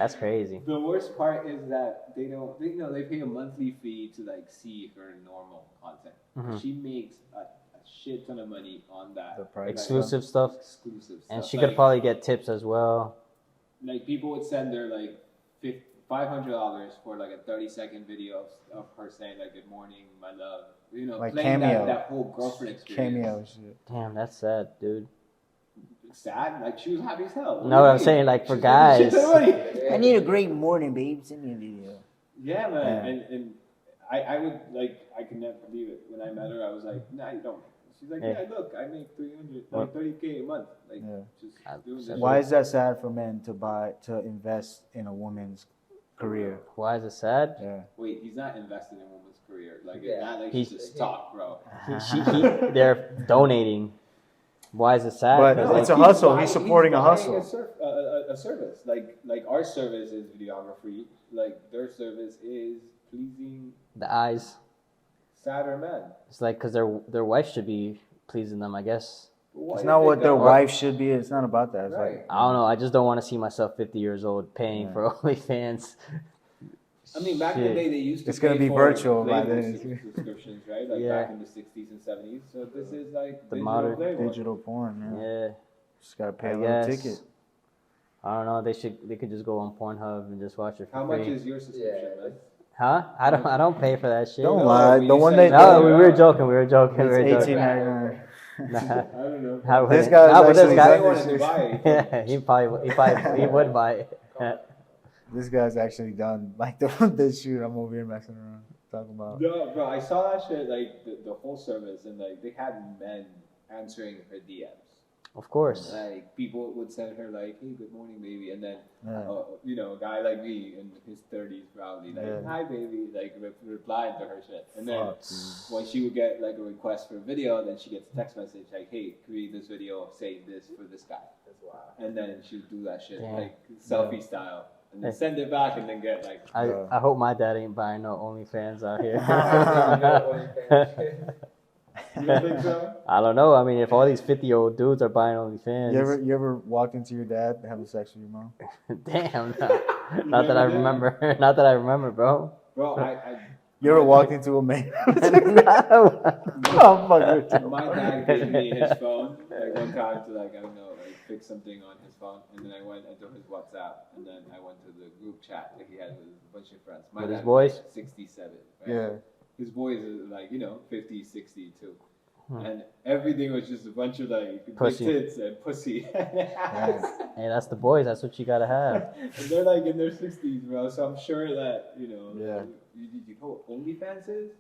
That's crazy. The worst part is that they pay a monthly fee to like see her normal content. Mm-hmm. She makes a shit ton of money on that. Exclusive stuff. And she like, could probably get tips as well. Like people would send her like $500 for like a 30-second video of her saying like "Good morning, my love." You know, like playing cameo. that whole girlfriend experience. Cameo shit. Damn, that's sad, dude. Sad? Like she was happy as hell. No, I'm saying like for guys. I need a great morning, babe. Send me a video. Yeah, man. Yeah. And I would like I could never believe it. When I met her, I was like, "Nah, you don't." She's like, "Yeah, look, I make $30K a month. Like, just doing this." Why is that sad for men to invest in a woman's career? Why is it sad? Yeah. Wait, he's not investing in a woman's career. Like, it's not like he's a stock, bro. They're donating. Why is it sad? But it's a hustle. He's supporting a hustle. A service. Like our service is videography. Like their service is pleasing the eyes. Sadder men. It's like because their wife should be pleasing them, I guess. It's not what their wife should be. It's not about that. It's like I don't know. I just don't want to see myself 50 years old paying for OnlyFans. I mean, back in the day, they used to. It's gonna be virtual by then. Subscriptions, right? Like back in the 60s and 70s. So this is like the modern digital porn. Man. Yeah. Just gotta pay a little ticket. I don't know. They could just go on Pornhub and just watch it for free. How much is your subscription, man? Huh? I don't pay for that shit. Don't lie. The one that we were joking. It's $18.99. I don't know. This guy's actually wanted to buy it. Yeah, he would buy it. This guy's actually done like this shoot. I'm over here messing around talking about. No, bro, I saw that shit like the whole service, and like they had men answering her DMs. Of course. Like people would send her like, "Hey, good morning, baby," and then a guy like me in his 30s probably like, "Hi, baby," like replying to her shit, and then when she would get like a request for a video, then she gets a text message like, "Hey, create this video, say this for this guy." That's wild. And then she would do that shit like selfie style. And then send it back and then get like... I hope my dad ain't buying no OnlyFans out here. You don't think so? I don't know. I mean, if all these 50-year-old dudes are buying OnlyFans... You ever walked into your dad and having sex with your mom? Damn. Not that I remember. Not that I remember, bro. Bro, You ever walked into a man? No. My dad gave me his phone like one time to like, I don't know, like fix something on his phone, and then I went into his WhatsApp, and then I went to the group chat that he had with a bunch of friends. My with dad his boys? Was 67. Right? Yeah. His boys are like, 50, 60 too. And everything was just a bunch of like pussy. Tits and pussy. Hey, that's the boys. That's what you gotta have. And they're like in their 60s, bro. So I'm sure that, Yeah. You know what OnlyFans is?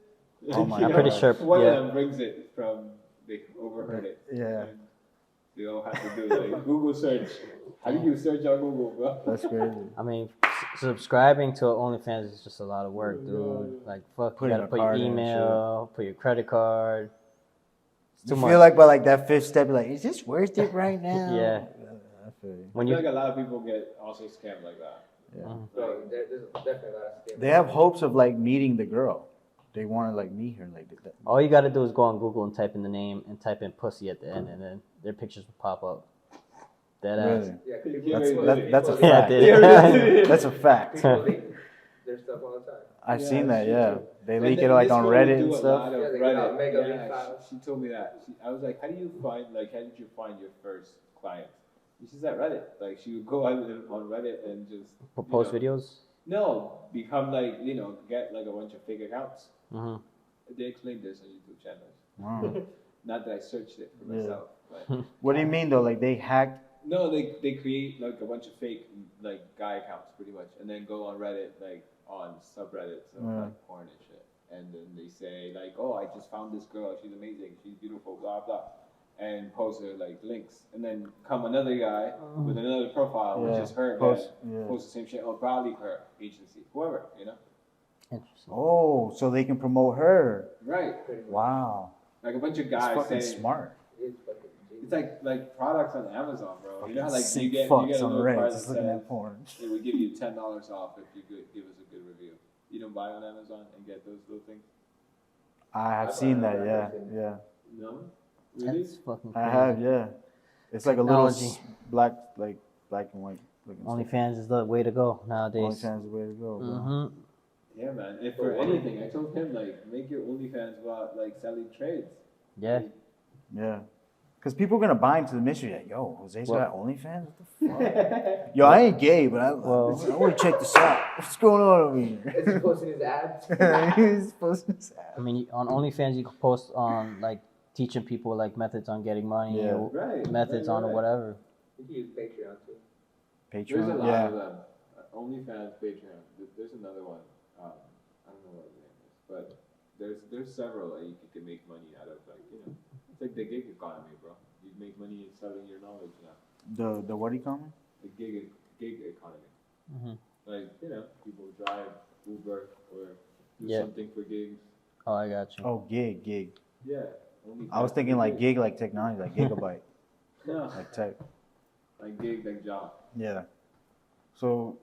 Oh my I'm pretty sure. One of them brings it from, they overheard it. Yeah. And they all have to do like Google search. How do you search on Google, bro? That's crazy. I mean, subscribing to OnlyFans is just a lot of work, dude. Like, fuck, you gotta put your email, put your credit card. You feel like by like that fifth step, you're like, is this worth it right now? Yeah. I feel you. I feel like a lot of people get also scammed like that. Yeah. So there's definitely a lot of scams. They have hopes of like meeting the girl. They want to like meet her like that. All you gotta do is go on Google and type in the name and type in pussy at the end, and then their pictures will pop up. Dead ass. Really? Yeah, That's a Yeah, fact. That's a fact. People leak their stuff all the time. I've seen that, yeah. They leak it like on Reddit and stuff. Yeah, they get out mega leak Yeah, files. she told me that. I was like, how did you find your first client? And she said Reddit. Like, she would go on Reddit and just... Post videos? No, become like, get like a bunch of fake accounts. Mm-hmm. They explained this on YouTube channels. Wow. Not that I searched it for myself. But What do you mean though? Like they hacked? no, they create like a bunch of fake like guy accounts pretty much, and then go on Reddit like on subreddits of like porn and shit, and then they say like, oh, I just found this girl, she's amazing, she's beautiful, blah blah, and post her like links, and then come another guy with another profile, which is her, post the same shit, or probably her agency, whoever, Interesting. Oh, so they can promote her. Right. Wow. Like a bunch of It's guys fucking saying, smart. it's like products on Amazon, bro. You know how like Sick you get a fucks little on card Reddit that just looking says at porn. it would give you $10 off if you could give us a good review. You don't buy on Amazon and get those little things? I have seen that, yeah. No? Really? That's fucking I crazy. have, yeah. It's like a little Technology. black and white. OnlyFans is the way to go nowadays. OnlyFans is the way to go, bro. Mm-hmm. Yeah, man. If for anything, I told him like make your OnlyFans about like selling trades. Yeah. Like, Yeah. Because people are going to buy into the mystery. Like, yo, Jose's got OnlyFans? What the fuck? Yo, I ain't gay, but I want to check this out. What's going on over here? Is he posting his ads? He's posting his ads. I mean, on OnlyFans, you can post on, like, teaching people, like, methods on getting money or methods on whatever. You can use Patreon, too. There's a lot of them. OnlyFans, Patreon. There's another one. I don't know what the name is, but there's several that you can make money out of, like, you know. It's like the gig economy, bro. You make money selling your knowledge now. The what economy? The gig economy. Mm-hmm. Like, you know, people drive Uber or do something for gigs. Oh, I got you. Oh, gig. Yeah. I was thinking like gig, like technology, like gigabyte. No. Like tech. Like gig, like job. Yeah. So,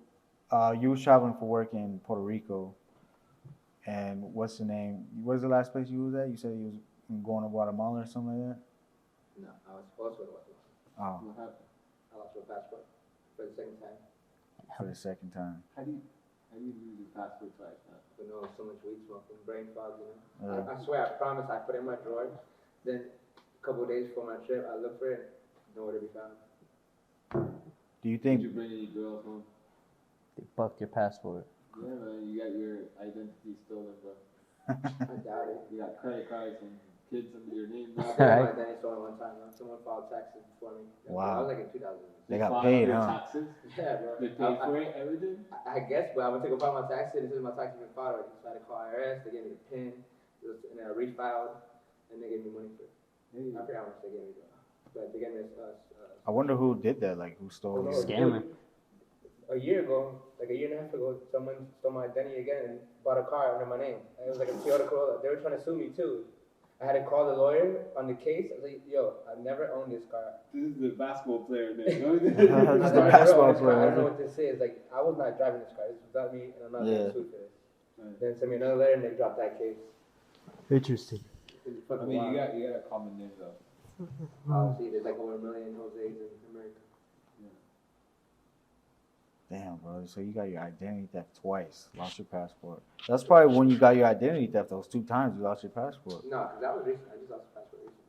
you was traveling for work in Puerto Rico, and what's the name? What's the last place you was at? You said you was going to Guatemala or something like that? No, I was supposed to go to Guatemala. Oh, What happened? I lost my passport for the second time. for the second time. How do you lose your passport twice, man? But no, so much weed smoking, brain fog, you know. Yeah. I swear, I promise, I put it in my drawer. Then, a couple of days before my trip, I looked for it, nowhere to be found. Do you Did think? you bring any girls home? They bucked your passport. Yeah, man. You got your identity stolen, bro. I doubt it. You got credit cards and kids under your name I now. think my identity stolen one time. Someone filed taxes for me. Wow. I was like in 2000. They got filed paid, your huh? Taxes. Yeah, bro. They paid for it, everything. I guess, but I went to go file my taxes. This is my taxes been filed already. So I had to call IRS. They gave me the PIN. And then I refiled, and they gave me money for it. I forgot how much they gave me, though. But they gave me I wonder who did that. Like, who stole Oh, your Scammer. a year ago, like a year and a half ago, someone stole my identity again and bought a car under my name. It was like a Toyota Corolla. They were trying to sue me too. I had to call the lawyer on the case. I was like, yo, I've never owned this car. This is the basketball player name. I was like, "Bro, this car, I don't know what this is. Like, I was not driving this car. This was not me, and I'm not getting sued for this. Right. Then sent me another letter, and they dropped that case. Interesting. I mean, you got a common name though. Obviously, there's like over 1 million Jose's in America. Damn, bro. So you got your identity theft twice. Lost your passport. That's probably when you got your identity theft. Those 2 times you lost your passport. No, because that was recent. I just lost the passport recently.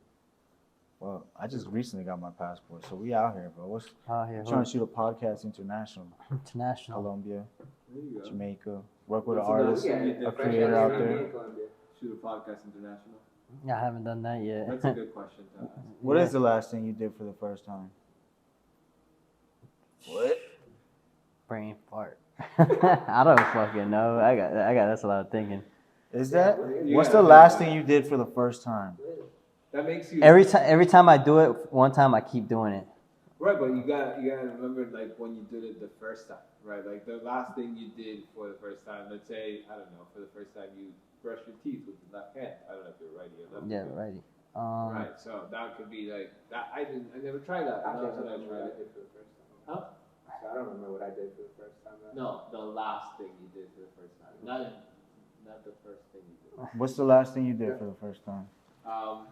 Well, I just recently got my passport, so we out here, bro. We're Here, trying to shoot a podcast international. international. Colombia, There you go. Jamaica. Work with an What's artist, another a creator out there. Shoot a podcast international. Yeah, I haven't done that yet. That's a good question to ask. What is the last thing you did for the first time? What? Brain fart. I don't fucking know. I got. That's a lot of thinking. Is that? You What's gotta the think last about thing you did for the first time? That makes you Every time I do it, one time I keep doing it. right, but you gotta remember like when you did it the first time, right? Like the last thing you did for the first time. Let's say I don't know, for the first time you brush your teeth with the left hand. I don't know if you're righty or lefty. Yeah, righty. Right, so that could be like that. I never tried that. I I don't tried remember what I it. did for the first time. Huh? So I don't remember what I did for the first time. No, the last thing you did for the first time, not the first thing you did. What's the last thing you did for the first time?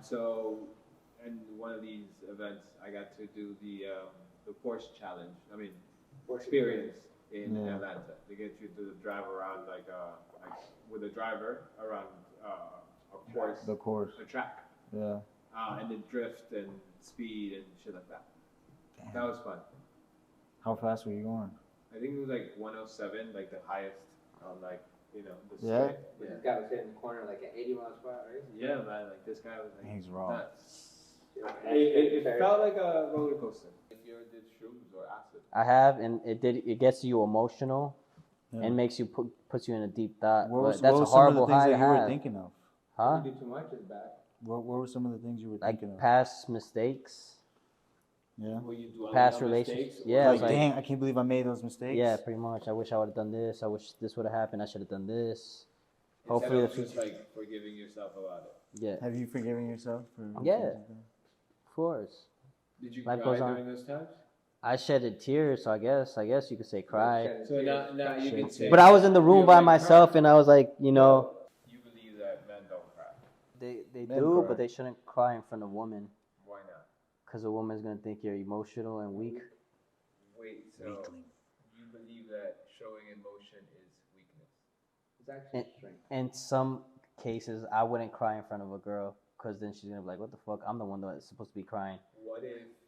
So in one of these events, I got to do the Porsche challenge. I mean, experience in Atlanta. They get you to drive around like with a driver around a course, a track. Yeah. And then drift and speed and shit like that. Damn. That was fun. How fast were you going? I think it was like 107, like the highest on like, you know, the Yeah? straight. But this guy was hitting the corner like at 80 miles per hour, right? Yeah, man, like this guy was like He's raw. nuts. It felt like a roller coaster. If you ever did shrooms or acid. I have, and it gets you emotional, Yeah. and makes you puts you in a deep thought. What was, But that's what a were some of the horrible things high that to you were have, thinking of? huh? If you do too much, it's bad. What were some of the things you were Like thinking of? past mistakes, Yeah. Will you dwell past on relationships. mistakes, or Yeah, Like, like- dang, I can't believe I made those mistakes. yeah, pretty much. I wish I would have done this. I wish this would have happened. I should have done this. instead Hopefully of the just future. like forgiving yourself about it. Yeah, Have you forgiven yourself for? Yeah. things you've done? of course. Did you Life cry goes on. during those times? I shedded tears, so I guess you could say cry. So now you can say. But I was in the room you by like myself, cry. and I was like, you know, You believe that men don't cry. they Men do, cry. but they shouldn't cry in front of women, Why not? because a woman's gonna think you're emotional and weak. Wait, so believe that showing emotion is weakness? It's actually strength. In some cases, I wouldn't cry in front of a girl because then she's gonna be like, "What the fuck? I'm the one that's supposed to be crying." What if